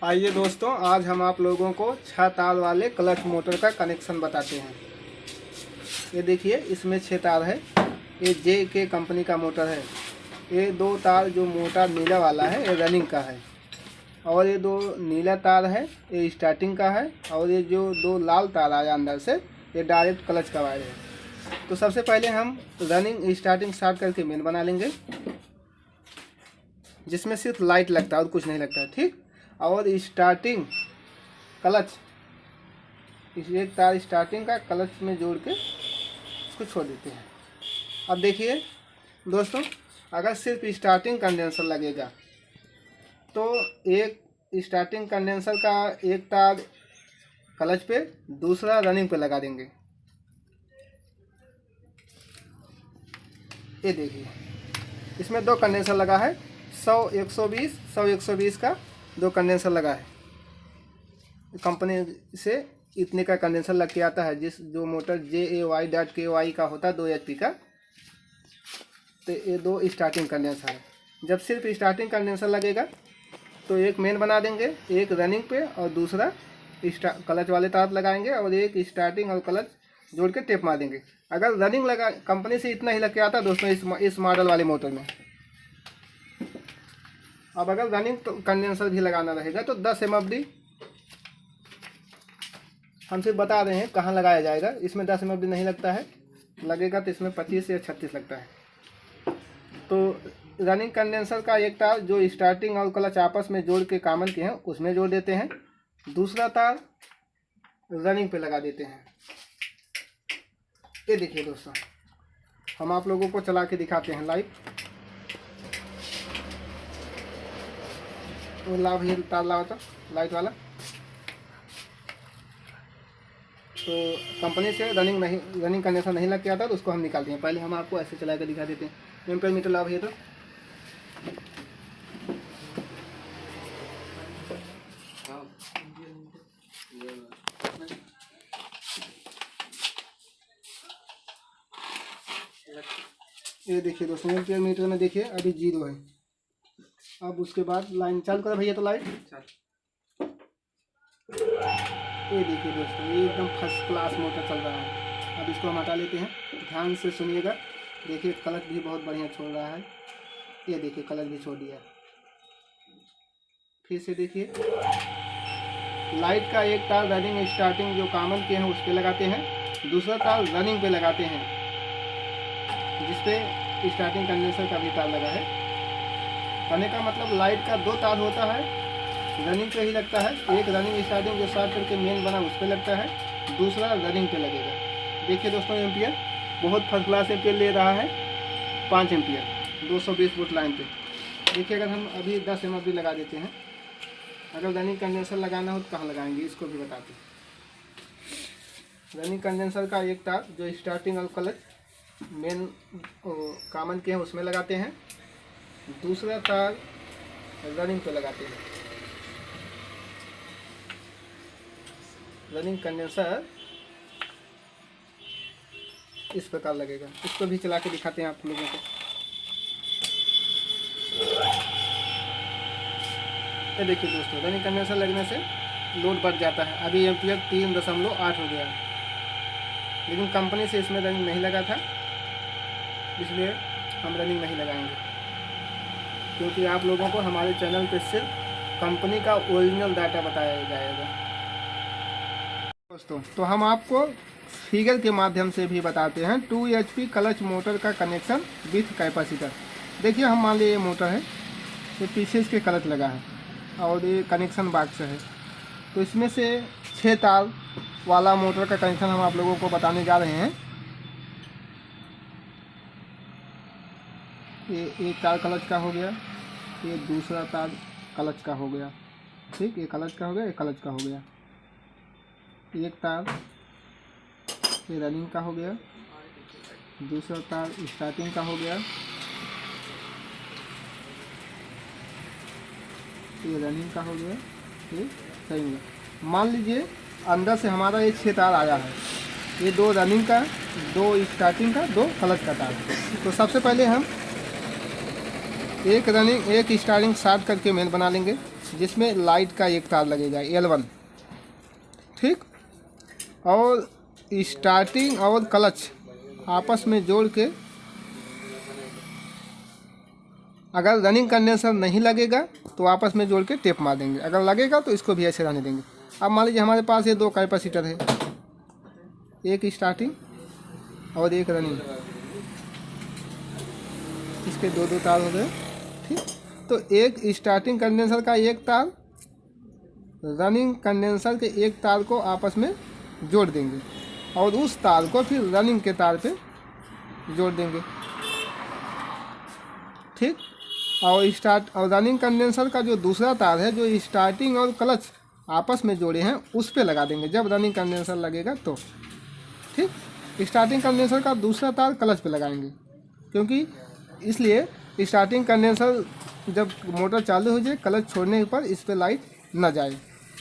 आइए दोस्तों, आज हम आप लोगों को 6 तार वाले क्लच मोटर का कनेक्शन बताते हैं। ये देखिए, इसमें 6 तार है। ये JK कंपनी का मोटर है। ये 2 तार जो मोटा नीला वाला है ये रनिंग का है, और ये 2 नीला तार है ये स्टार्टिंग का है, और ये जो 2 लाल तार आया अंदर से ये डायरेक्ट क्लच का वायर है। तो सबसे पहले हम रनिंग स्टार्टिंग स्टार्ट करके मेन बना लेंगे, जिसमें सिर्फ लाइट लगता है और कुछ नहीं लगता है, ठीक। और स्टार्टिंग क्लच, इस एक तार स्टार्टिंग का क्लच में जोड़ के इसको छोड़ देते हैं। अब देखिए दोस्तों, अगर सिर्फ स्टार्टिंग कंडेंसर लगेगा तो एक स्टार्टिंग कंडेंसर का एक तार क्लच पे, दूसरा रनिंग पे लगा देंगे। ये देखिए, इसमें 2 कंडेंसर लगा है, 100-120 का 2 कंडेंसर लगा है। कंपनी से इतने का कंडेंसर लग के आता है, जो मोटर JAY.KY का होता है 2 HP का। तो ये 2 स्टार्टिंग कंडेंसर है। जब सिर्फ स्टार्टिंग कंडेंसर लगेगा तो एक मेन बना देंगे, एक रनिंग पे और दूसरा क्लच वाले तार लगाएंगे, और एक स्टार्टिंग और क्लच जोड़ के टेप मार देंगे। अगर रनिंग लगा, कंपनी से इतना ही लग के आता है दोस्तों इस मॉडल वाले मोटर में। अब अगर रनिंग कंडेंसर भी लगाना रहेगा तो 10 MFD हम सिर्फ बता रहे हैं कहाँ लगाया जाएगा। इसमें 10 MFD नहीं लगता है, लगेगा तो इसमें 25 या 36 लगता है। तो रनिंग कंडेंसर का एक तार जो स्टार्टिंग और क्लच आपस में जोड़ के कॉमन के हैं उसमें जोड़ देते हैं, दूसरा तार रनिंग पे लगा देते हैं। ये देखिए दोस्तों, हम आप लोगों को चला के दिखाते हैं लाइव। वो लाभ ये तार लगा था लाइट वाला। तो कंपनी से रनिंग कंडेंसर नहीं लग के आता तो उसको हम निकालते हैं। पहले हम आपको ऐसे चला कर दिखा देते हैं। एम्पेयर मीटर लाभ ये तो ये देखिए दोस्तों, एम्पेयर मीटर में देखिए अभी 0 है। अब उसके बाद लाइन चालू करो भैया, तो लाइट ये देखिए दोस्तों, ये एकदम फर्स्ट क्लास मोटर चल रहा है। अब इसको हम हटा लेते हैं, ध्यान से सुनिएगा। देखिए क्लच भी बहुत बढ़िया छोड़ रहा है। ये देखिए क्लच भी छोड़ दिया। फिर से देखिए, लाइट का एक तार रनिंग स्टार्टिंग जो कॉमन के हैं उस पर लगाते हैं, दूसरा तार रनिंग पे लगाते हैं, जिसपे स्टार्टिंग कंडेंसर का भी तार लगा है। कहने का मतलब लाइट का 2 तार होता है, रनिंग पे ही लगता है। एक रनिंग स्टार्टिंग जो स्टार्ट करके मेन बना उस पर लगता है, दूसरा रनिंग पे लगेगा। देखिए दोस्तों, एम्पियर बहुत फर्स्ट क्लास एम्पियर ले रहा है, 5 एम्पियर 220 वोल्ट लाइन पे। देखिए, अगर हम अभी 10 MFD लगा देते हैं, अगर रनिंग कंडेंसर लगाना हो तो कहाँ लगाएंगे इसको भी बताते हैं। रनिंग कंडेंसर का एक तार जो स्टार्टिंग और क्लच मेन कॉमन के हैं उसमें लगाते हैं, दूसरा तार रनिंग पे लगाते हैं। रनिंग कंडेंसर इस प्रकार लगेगा। इसको भी चला के दिखाते हैं आप लोगों को। ये देखिए दोस्तों, रनिंग कंडेंसर लगने से लोड बढ़ जाता है। अभी एम्पियर 3.8 हो गया, लेकिन कंपनी से इसमें रनिंग नहीं लगा था, इसलिए हम रनिंग नहीं लगाएंगे, क्योंकि आप लोगों को हमारे चैनल पे सिर्फ कंपनी का ओरिजिनल डाटा बताया जाएगा दोस्तों। तो हम आपको फिगर के माध्यम से भी बताते हैं 2 HP क्लच मोटर का कनेक्शन विथ कैपेसिटर। देखिए, हम मान लीजिए ये मोटर है, ये पीछे इसके क्लच लगा है और ये कनेक्शन बॉक्स है। तो इसमें से 6 तार वाला मोटर का कनेक्शन हम आप लोगों को बताने जा रहे हैं। ये एक तार क्लच का हो गया, ये दूसरा तार क्लच का हो गया, ठीक। ये क्लच का हो गया, ये क्लच का हो गया। एक तार ये रनिंग का हो गया, दूसरा तार स्टार्टिंग का हो गया, ये रनिंग का हो गया, ये सही है। मान लीजिए अंदर से हमारा ये 6 तार आया है, ये 2 रनिंग का, 2 स्टार्टिंग का, 2 क्लच का तार। तो सबसे पहले हम एक रनिंग एक स्टार्टिंग शॉर्ट करके मेन बना लेंगे, जिसमें लाइट का एक तार लगेगा L1, ठीक। और स्टार्टिंग और क्लच आपस में जोड़ के, अगर रनिंग कंडेंसर नहीं लगेगा तो आपस में जोड़ के टेप मार देंगे, अगर लगेगा तो इसको भी ऐसे रहने देंगे। अब मान लीजिए हमारे पास ये 2 कैपेसिटर है, एक स्टार्टिंग और एक रनिंग, इसके 2 तार हो गए, ठीक। तो एक स्टार्टिंग कंडेंसर का एक तार रनिंग कंडेंसर के एक तार को आपस में जोड़ देंगे और उस तार को फिर रनिंग के तार पे जोड़ देंगे, ठीक। और रनिंग कंडेंसर का जो दूसरा तार है, जो स्टार्टिंग और क्लच आपस में जोड़े हैं, उस पे लगा देंगे जब रनिंग कंडेंसर लगेगा तो, ठीक। स्टार्टिंग कंडेंसर का दूसरा तार क्लच पे लगाएंगे, क्योंकि इसलिए स्टार्टिंग कंडेंसर जब मोटर चालू हो जाए, क्लच छोड़ने पर इस पर लाइट ना जाए।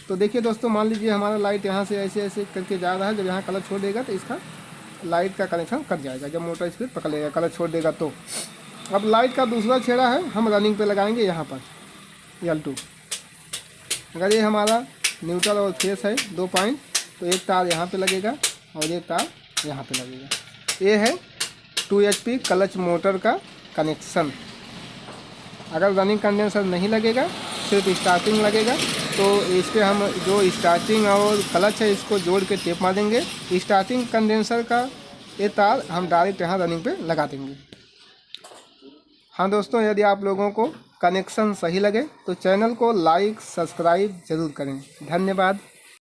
तो देखिए दोस्तों, मान लीजिए हमारा लाइट यहाँ से ऐसे ऐसे करके जा रहा है, जब यहाँ क्लच छोड़ देगा तो इसका लाइट का कनेक्शन कट जाएगा, जब मोटर स्पीड पकड़ लेगा, क्लच छोड़ देगा तो। अब लाइट का दूसरा छेड़ा है हम रनिंग पे लगाएंगे यहाँ पर L2। अगर ये हमारा न्यूट्रल और फेस है 2 पॉइंट, तो एक तार यहाँ पे लगेगा और एक तार यहाँ पे लगेगा। ये है 2 HP क्लच मोटर का कनेक्शन। अगर रनिंग कंडेंसर नहीं लगेगा, सिर्फ स्टार्टिंग लगेगा, तो इस पर हम जो स्टार्टिंग और क्लच है इसको जोड़ के टेप मार देंगे। स्टार्टिंग कंडेंसर का ये तार हम डायरेक्ट यहाँ रनिंग पे लगा देंगे। हाँ दोस्तों, यदि आप लोगों को कनेक्शन सही लगे तो चैनल को लाइक सब्सक्राइब ज़रूर करें। धन्यवाद।